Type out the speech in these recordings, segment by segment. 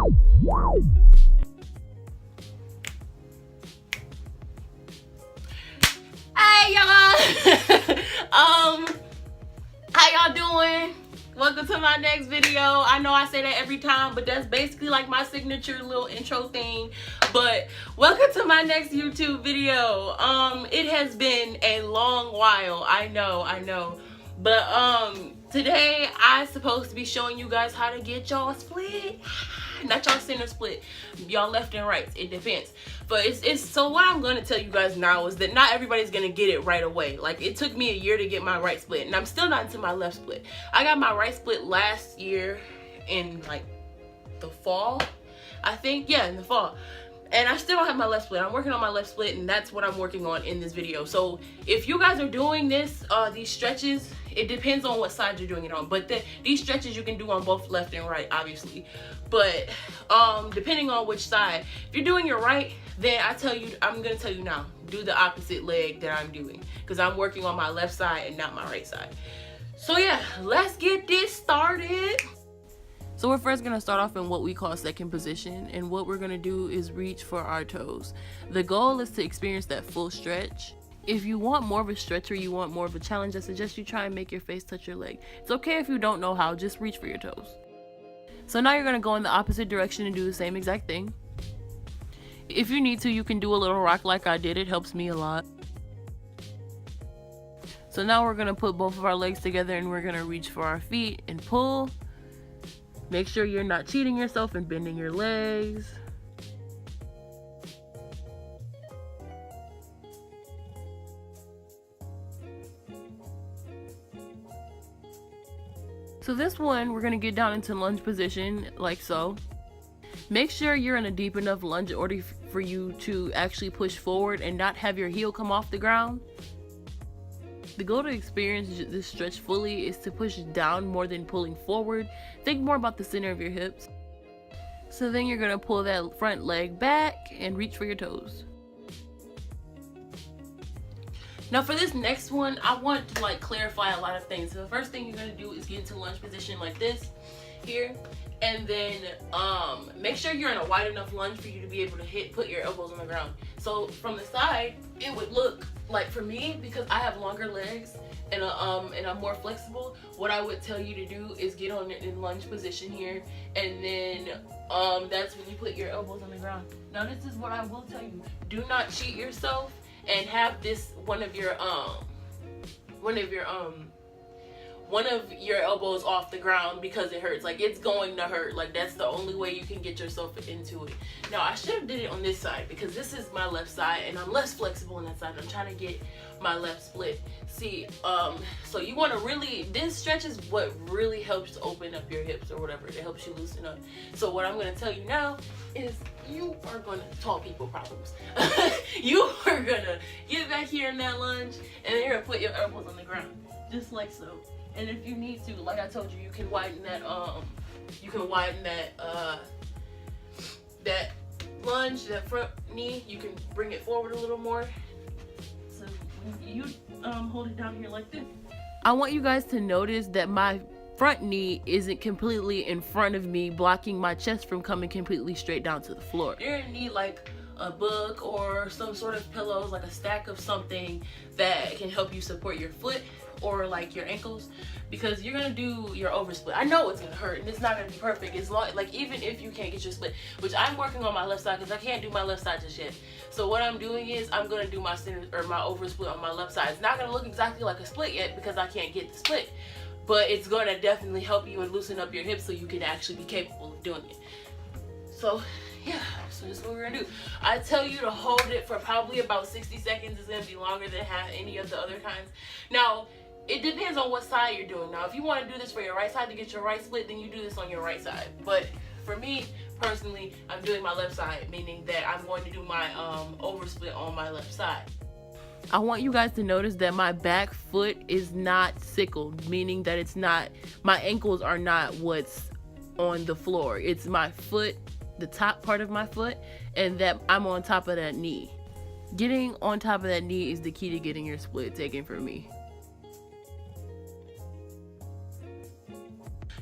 Hey y'all. How y'all doing? Welcome to my next video. I know I say that every time, but that's basically like my signature little intro thing. But welcome to my next YouTube video. It has been a long while. I know. But today I supposed to be showing you guys how to get y'all split. Not y'all center split, y'all left and right, it depends. But it's so what I'm gonna tell you guys now is that not everybody's gonna get it right away. Like, it took me a year to get my right split, and I'm still not into my left split. I got my right split last year in like the fall, I think. Yeah, in the fall. And I still don't have my left split. I'm working on my left split, and that's what I'm working on in this video. So if you guys are doing this, these stretches, it depends on what side you're doing it on. But these stretches you can do on both left and right, obviously. But depending on which side, if you're doing your right, then I'm gonna tell you now, do the opposite leg that I'm doing, because I'm working on my left side and not my right side. So yeah, let's get this started. So we're first going to start off in what we call second position, and what we're going to do is reach for our toes. The goal is to experience that full stretch. If you want more of a stretch or you want more of a challenge, I suggest you try and make your face touch your leg. It's okay if you don't know how, just reach for your toes. So now you're going to go in the opposite direction and do the same exact thing. If you need to, you can do a little rock like I did. It helps me a lot. So now we're going to put both of our legs together and we're going to reach for our feet and pull. Make sure you're not cheating yourself and bending your legs. So this one, we're going to get down into lunge position like so. Make sure you're in a deep enough lunge in order for you to actually push forward and not have your heel come off the ground. The goal to experience this stretch fully is to push down more than pulling forward. Think more about the center of your hips. So then you're going to pull that front leg back and reach for your toes. Now for this next one, I want to clarify a lot of things. So the first thing you're going to do is get into lunge position like this here. And then make sure you're in a wide enough lunge for you to be able to put your elbows on the ground. So from the side, it would look like, for me, because I have longer legs and I'm more flexible, what I would tell you to do is get on in lunge position here, and then that's when you put your elbows on the ground. Now this is what I will tell you: do not cheat yourself and have this one of your elbows off the ground because it hurts. Like, it's going to hurt. Like, that's the only way you can get yourself into it. Now I should have did it on this side because this is my left side and I'm less flexible on that side. I'm trying to get my left split. See, so you want to really, this stretch is what really helps open up your hips or whatever. It helps you loosen up. So what I'm going to tell you now is you are going to, tall people problems. You are going to get back here in that lunge and then you're going to put your elbows on the ground just like so. And if you need to, like I told you, you can widen that that lunge, that front knee. You can bring it forward a little more. So you hold it down here like this. I want you guys to notice that my front knee isn't completely in front of me, blocking my chest from coming completely straight down to the floor. You're gonna need like a book or some sort of pillows, like a stack of something that can help you support your foot or like your ankles, because you're gonna do your oversplit. I know it's gonna hurt and it's not gonna be perfect. It's like, even if you can't get your split, which I'm working on my left side because I can't do my left side just yet. So what I'm doing is I'm gonna do my center or my oversplit on my left side. It's not gonna look exactly like a split yet because I can't get the split, but it's gonna definitely help you and loosen up your hips so you can actually be capable of doing it. So yeah, so this is what we're gonna do. I tell you to hold it for probably about 60 seconds. It's gonna be longer than any of the other kinds. Now, it depends on what side you're doing. Now, if you want to do this for your right side to get your right split, then you do this on your right side. But for me, personally, I'm doing my left side, meaning that I'm going to do my oversplit on my left side. I want you guys to notice that my back foot is not sickled, meaning that it's not, my ankles are not what's on the floor. It's my foot, the top part of my foot, and that I'm on top of that knee. Getting on top of that knee is the key to getting your split taken from me.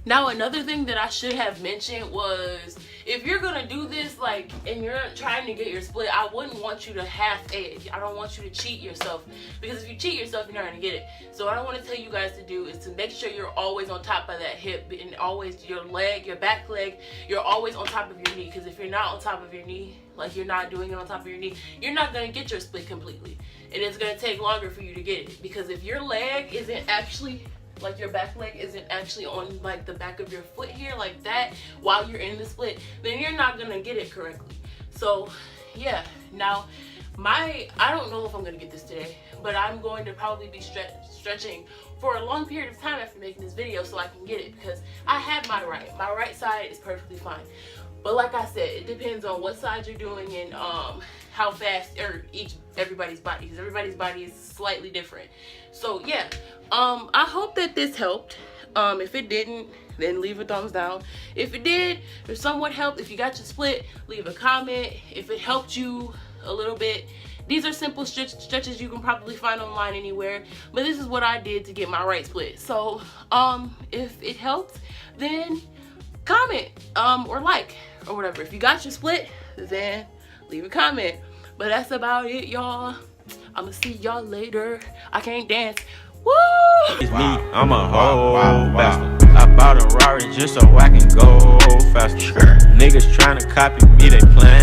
Now, another thing that I should have mentioned was, if you're gonna do this, like, and you're trying to get your split, I wouldn't want you to half-edge. I don't want you to cheat yourself, because if you cheat yourself, you're not gonna get it. So what I want to tell you guys to do is to make sure you're always on top of that hip, and always your leg, your back leg, you're always on top of your knee. Because if you're not on top of your knee, like you're not doing it on top of your knee, you're not gonna get your split completely, and it's gonna take longer for you to get it. Because if your leg isn't actually, like your back leg isn't actually on like the back of your foot here like that while you're in the split, then you're not gonna get it correctly. So yeah, now I don't know if I'm gonna get this today, but I'm going to probably be stretching for a long period of time after making this video so I can get it, because I have my right side is perfectly fine. But like I said, it depends on what side you're doing and how fast, or everybody's body, because everybody's body is slightly different. So yeah, I hope that this helped. If it didn't, then leave a thumbs down. If it did, or somewhat helped, if you got your split, leave a comment. If it helped you a little bit, these are simple stretches you can probably find online anywhere, but this is what I did to get my right split. So if it helped, then comment or like or whatever. If you got your split, then leave a comment. But that's about it, y'all. I'ma see y'all later. I can't dance. Woo! It's me, I'm a whole bastard. I bought a Rari just so I can go faster. Niggas tryna copy me, they playing.